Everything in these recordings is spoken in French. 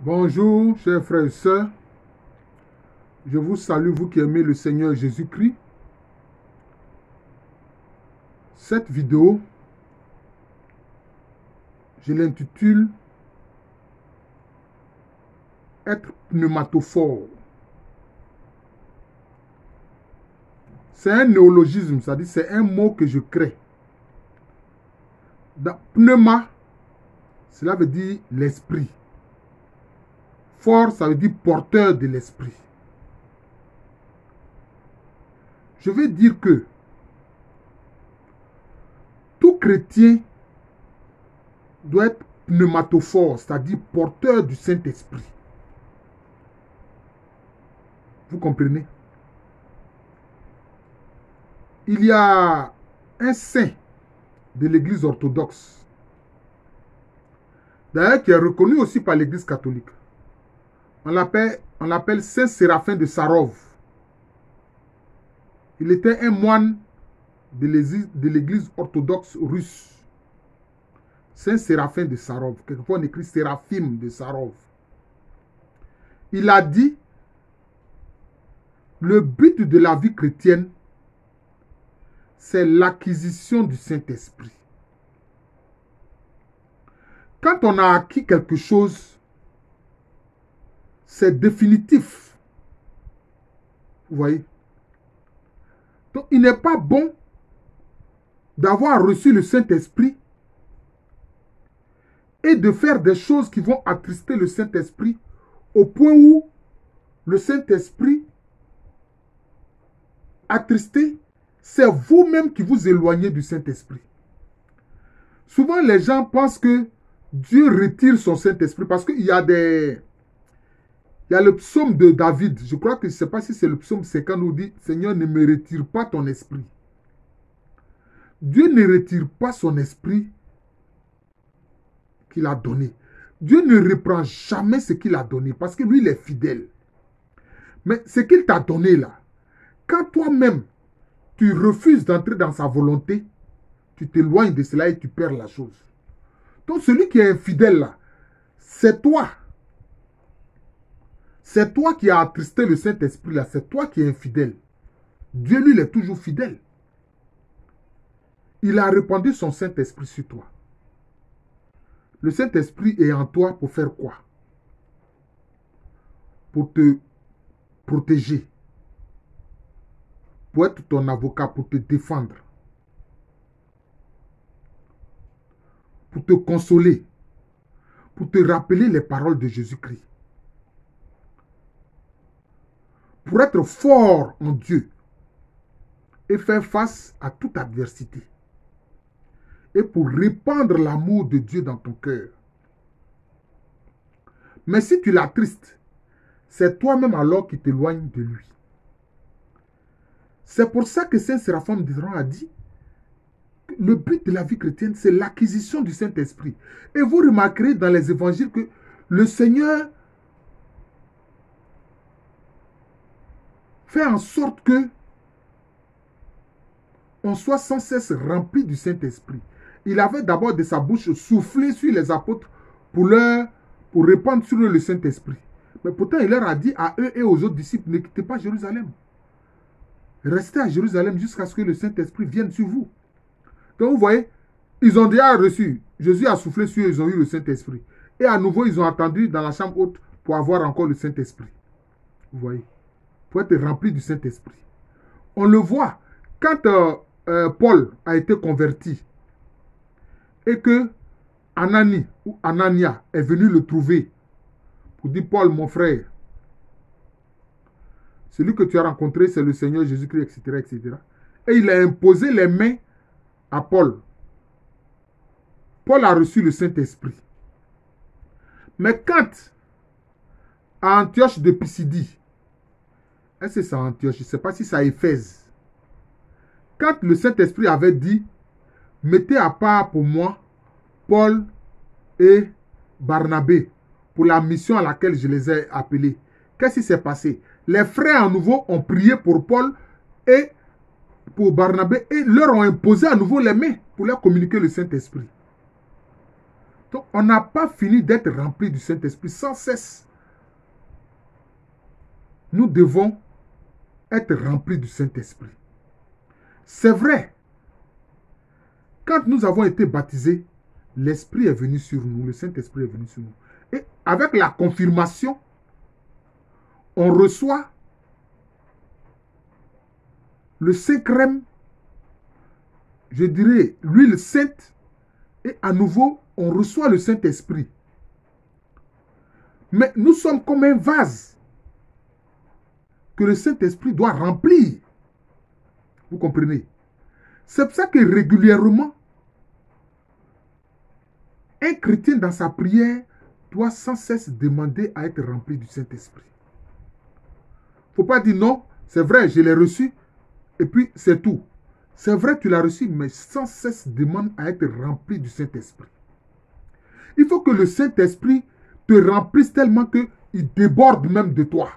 Bonjour, chers frères et sœurs. Je vous salue, vous qui aimez le Seigneur Jésus-Christ. Cette vidéo, je l'intitule « Être pneumatophore ». C'est un néologisme, c'est-à-dire c'est un mot que je crée. Dans pneuma, cela veut dire l'esprit. Fort, ça veut dire porteur de l'esprit. Je veux dire que tout chrétien doit être pneumatophore, c'est-à-dire porteur du Saint-Esprit. Vous comprenez? Il y a un saint de l'Église orthodoxe, d'ailleurs qui est reconnu aussi par l'Église catholique. On l'appelle Saint Séraphin de Sarov. Il était un moine de l'Église orthodoxe russe. Saint Séraphin de Sarov. Quelquefois on écrit Séraphim de Sarov. Il a dit, le but de la vie chrétienne, c'est l'acquisition du Saint-Esprit. Quand on a acquis quelque chose, c'est définitif. Vous voyez? Donc, il n'est pas bon d'avoir reçu le Saint-Esprit et de faire des choses qui vont attrister le Saint-Esprit au point où le Saint-Esprit attristé, c'est vous-même qui vous éloignez du Saint-Esprit. Souvent, les gens pensent que Dieu retire son Saint-Esprit parce qu'il y a des... Il y a le psaume de David, je crois que je ne sais pas si c'est le psaume 50 où dit « Seigneur, ne me retire pas ton esprit ». Dieu ne retire pas son esprit qu'il a donné. Dieu ne reprend jamais ce qu'il a donné parce que lui, il est fidèle. Mais ce qu'il t'a donné là, quand toi-même, tu refuses d'entrer dans sa volonté, tu t'éloignes de cela et tu perds la chose. Donc celui qui est infidèle là, c'est toi. C'est toi qui as attristé le Saint-Esprit là, c'est toi qui es infidèle. Dieu, lui, il est toujours fidèle. Il a répandu son Saint-Esprit sur toi. Le Saint-Esprit est en toi pour faire quoi? Pour te protéger. Pour être ton avocat, pour te défendre. Pour te consoler. Pour te rappeler les paroles de Jésus-Christ. Pour être fort en Dieu. Et faire face à toute adversité. Et pour répandre l'amour de Dieu dans ton cœur. Mais si tu l'attristes, c'est toi-même alors qui t'éloignes de lui. C'est pour ça que Saint Séraphin de Sarov a dit que le but de la vie chrétienne, c'est l'acquisition du Saint-Esprit. Et vous remarquerez dans les évangiles que le Seigneur fait en sorte que on soit sans cesse rempli du Saint-Esprit. Il avait d'abord de sa bouche soufflé sur les apôtres pour répandre sur eux le Saint-Esprit. Mais pourtant, il leur a dit à eux et aux autres disciples, ne quittez pas Jérusalem. Restez à Jérusalem jusqu'à ce que le Saint-Esprit vienne sur vous. Donc vous voyez, ils ont déjà reçu. Jésus a soufflé sur eux, ils ont eu le Saint-Esprit. Et à nouveau, ils ont attendu dans la chambre haute pour avoir encore le Saint-Esprit. Vous voyez, pour être rempli du Saint-Esprit. On le voit, quand Paul a été converti et que Anania est venu le trouver pour dire, Paul, mon frère, celui que tu as rencontré, c'est le Seigneur Jésus-Christ, etc., etc. Et il a imposé les mains à Paul. Paul a reçu le Saint-Esprit. Mais quand, à Antioche de Pisidie, est-ce que c'est à Antioche, je ne sais pas si c'est à Éphèse, quand le Saint-Esprit avait dit, mettez à part pour moi Paul et Barnabé pour la mission à laquelle je les ai appelés. Qu'est-ce qui s'est passé? Les frères à nouveau ont prié pour Paul et pour Barnabé et leur ont imposé à nouveau les mains pour leur communiquer le Saint-Esprit. Donc, on n'a pas fini d'être rempli du Saint-Esprit sans cesse. Nous devons être remplis du Saint-Esprit. C'est vrai, quand nous avons été baptisés, l'Esprit est venu sur nous, le Saint-Esprit est venu sur nous. Et avec la confirmation, on reçoit le Saint-Crème, je dirais l'huile sainte, et à nouveau, on reçoit le Saint-Esprit. Mais nous sommes comme un vase que le Saint-Esprit doit remplir. Vous comprenez? C'est pour ça que régulièrement, un chrétien dans sa prière doit sans cesse demander à être rempli du Saint-Esprit. Il ne faut pas dire non, c'est vrai, je l'ai reçu, et puis c'est tout. C'est vrai, tu l'as reçu, mais sans cesse demande à être rempli du Saint-Esprit. Il faut que le Saint-Esprit te remplisse tellement qu'il déborde même de toi.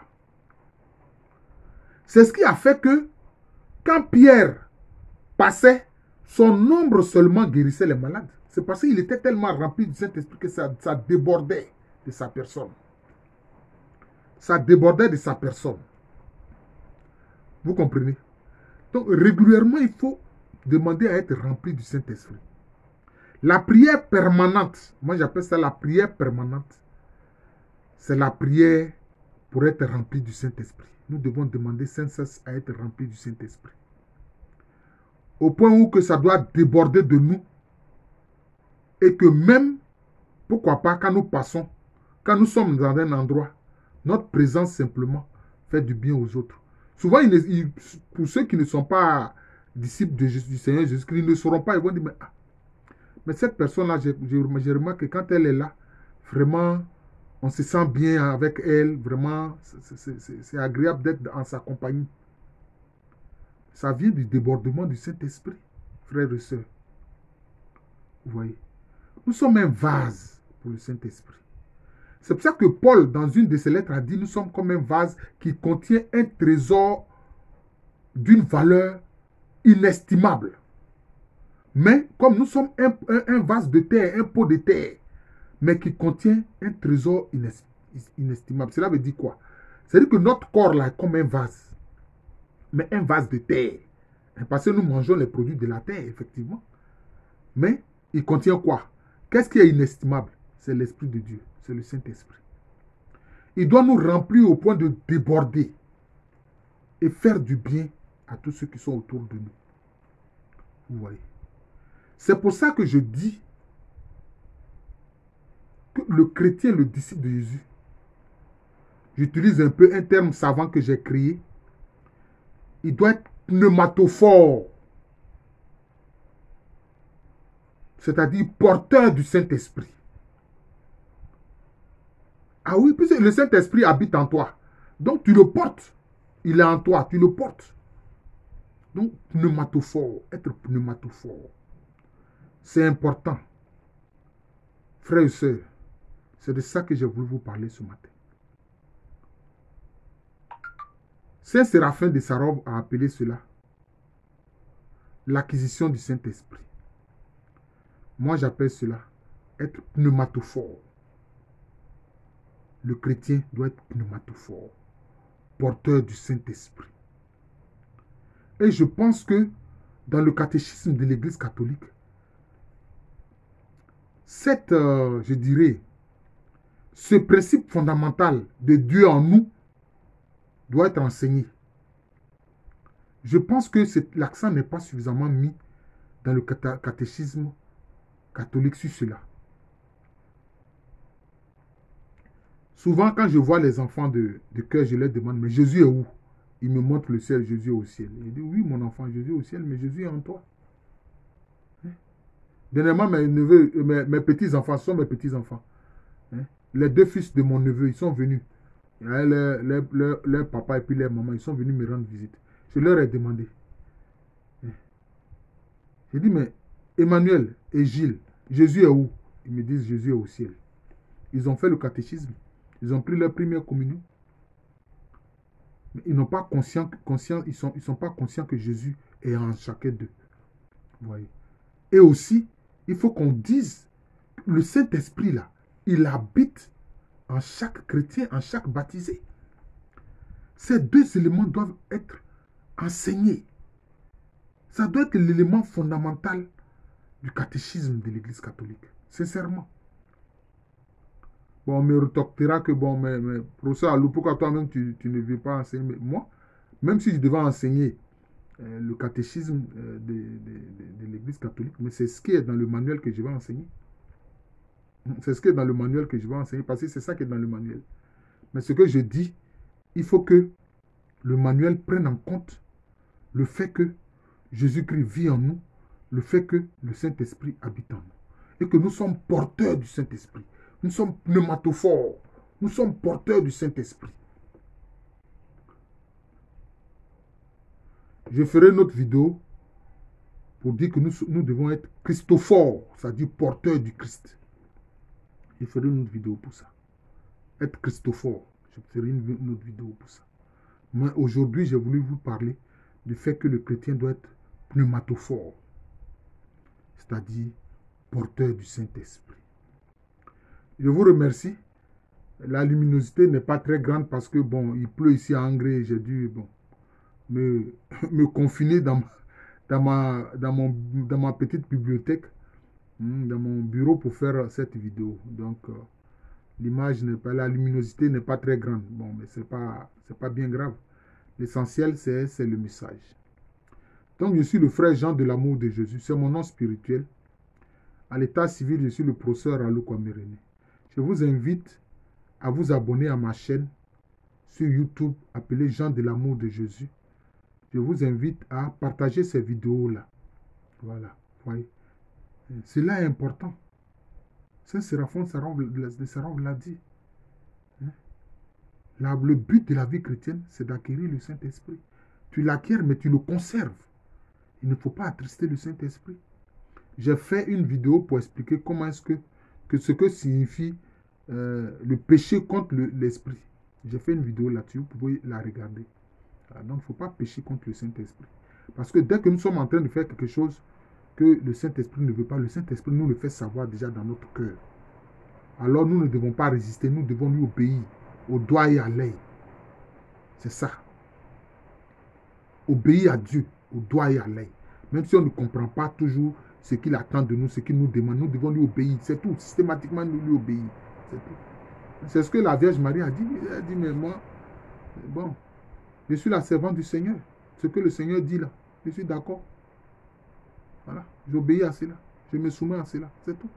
C'est ce qui a fait que quand Pierre passait, son ombre seulement guérissait les malades. C'est parce qu'il était tellement rempli du Saint-Esprit que ça débordait de sa personne. Ça débordait de sa personne. Vous comprenez? Donc régulièrement, il faut demander à être rempli du Saint-Esprit. La prière permanente, moi j'appelle ça la prière permanente, c'est la prière pour être rempli du Saint-Esprit. Nous devons demander sans cesse à être rempli du Saint-Esprit. Au point où que ça doit déborder de nous. Et que même, pourquoi pas, quand nous passons, quand nous sommes dans un endroit, notre présence simplement fait du bien aux autres. Souvent, pour ceux qui ne sont pas disciples du Seigneur Jésus-Christ, ils ne sauront pas, ils vont dire, mais cette personne-là, j'ai remarqué que quand elle est là, vraiment, on se sent bien avec elle, vraiment, c'est agréable d'être en sa compagnie. Ça vient du débordement du Saint-Esprit, frères et sœurs. Vous voyez? Nous sommes un vase pour le Saint-Esprit. C'est pour ça que Paul, dans une de ses lettres, a dit, nous sommes comme un vase qui contient un trésor d'une valeur inestimable. Mais comme nous sommes un vase de terre, un pot de terre, mais qui contient un trésor inestimable. Cela veut dire quoi? C'est-à-dire que notre corps là est comme un vase, mais un vase de terre. Parce que nous mangeons les produits de la terre, effectivement. Mais il contient quoi? Qu'est-ce qui est inestimable? C'est l'Esprit de Dieu, c'est le Saint-Esprit. Il doit nous remplir au point de déborder et faire du bien à tous ceux qui sont autour de nous. Vous voyez? C'est pour ça que je dis que le chrétien, le disciple de Jésus, j'utilise un peu un terme savant que j'ai créé, il doit être pneumatophore, c'est-à-dire porteur du Saint-Esprit. Ah oui, puisque le Saint-Esprit habite en toi. Donc tu le portes. Il est en toi, tu le portes. Donc pneumatophore, être pneumatophore. C'est important. Frères et sœurs, c'est de ça que j'ai voulu vous parler ce matin. Saint Séraphin de Sarov a appelé cela l'acquisition du Saint-Esprit. Moi, j'appelle cela être pneumatophore. Le chrétien doit être pneumatophore, porteur du Saint-Esprit. Et je pense que dans le catéchisme de l'Église catholique, je dirais, ce principe fondamental de Dieu en nous doit être enseigné. Je pense que l'accent n'est pas suffisamment mis dans le catéchisme catholique sur cela. Souvent, quand je vois les enfants de cœur, je leur demande, mais Jésus est où? Ils me montrent le ciel, Jésus est au ciel. Je dis, oui, mon enfant, Jésus est au ciel, mais Jésus est en toi. Dernièrement, mes petits-enfants sont mes petits-enfants. Les deux fils de mon neveu, ils sont venus. Leur papa et puis leur maman, ils sont venus me rendre visite. Je leur ai demandé. J'ai dit, mais Emmanuel et Gilles, Jésus est où? Ils me disent, Jésus est au ciel. Ils ont fait le catéchisme. Ils ont pris leur première communion. Mais ils n'ont pas ils sont pas conscients que Jésus est en chacun d'eux. Vous voyez? Et aussi, il faut qu'on dise le Saint-Esprit là, il habite en chaque chrétien, en chaque baptisé. Ces deux éléments doivent être enseignés. Ça doit être l'élément fondamental du catéchisme de l'Église catholique. Sincèrement. Bon, on me retorquera que, bon, mais professeur Alou, pourquoi toi-même tu ne veux pas enseigner? Mais moi, même si je devais enseigner le catéchisme de l'Église catholique, mais c'est ce qui est dans le manuel que je vais enseigner. C'est ce qui est dans le manuel que je vais enseigner, parce que c'est ça qui est dans le manuel. Mais ce que je dis, il faut que le manuel prenne en compte le fait que Jésus-Christ vit en nous, le fait que le Saint-Esprit habite en nous, et que nous sommes porteurs du Saint-Esprit. Nous sommes pneumatophores. Nous sommes porteurs du Saint-Esprit. Je ferai une autre vidéo pour dire que nous devons être christophores, c'est-à-dire porteurs du Christ. Je ferai une autre vidéo pour ça. Être christophore. Je ferai une autre vidéo pour ça. Mais aujourd'hui, j'ai voulu vous parler du fait que le chrétien doit être pneumatophore, c'est-à-dire porteur du Saint-Esprit. Je vous remercie. La luminosité n'est pas très grande parce que, bon, il pleut ici à Angers. J'ai dû, bon, me confiner dans ma petite bibliothèque, dans mon bureau pour faire cette vidéo. Donc, l'image n'est pas, la luminosité n'est pas très grande. Bon, mais c'est pas bien grave. L'essentiel, c'est le message. Donc, je suis le frère Jean de l'amour de Jésus. C'est mon nom spirituel. À l'état civil, je suis le professeur Alou Kwame René. Je vous invite à vous abonner à ma chaîne sur YouTube appelée Jean de l'amour de Jésus. Je vous invite à partager ces vidéos-là. Voilà. Voyez. Cela est important. Saint Séraphin de Sarov l'a dit. Le but de la vie chrétienne, c'est d'acquérir le Saint-Esprit. Tu l'acquiers, mais tu le conserves. Il ne faut pas attrister le Saint-Esprit. J'ai fait une vidéo pour expliquer comment est-ce que ce que signifie le péché contre l'esprit. J'ai fait une vidéo là-dessus, vous pouvez la regarder. Donc, il ne faut pas pécher contre le Saint-Esprit. Parce que dès que nous sommes en train de faire quelque chose que le Saint-Esprit ne veut pas, le Saint-Esprit nous le fait savoir déjà dans notre cœur. Alors, nous ne devons pas résister, nous devons lui obéir au doigt et à l'œil. C'est ça. Obéir à Dieu au doigt et à l'œil. Même si on ne comprend pas toujours ce qu'il attend de nous, ce qu'il nous demande, nous devons lui obéir. C'est tout. Systématiquement, nous lui obéir. C'est tout. C'est ce que la Vierge Marie a dit. Elle a dit, mais moi, bon, je suis la servante du Seigneur. Ce que le Seigneur dit là, je suis d'accord. Voilà. J'obéis à cela. Je me soumets à cela. C'est tout.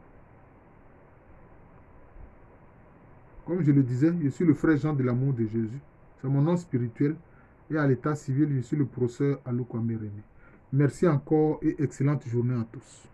Comme je le disais, je suis le frère Jean de l'amour de Jésus. C'est mon nom spirituel. Et à l'état civil, je suis le professeur Alou Kwame René. Merci encore et excellente journée à tous.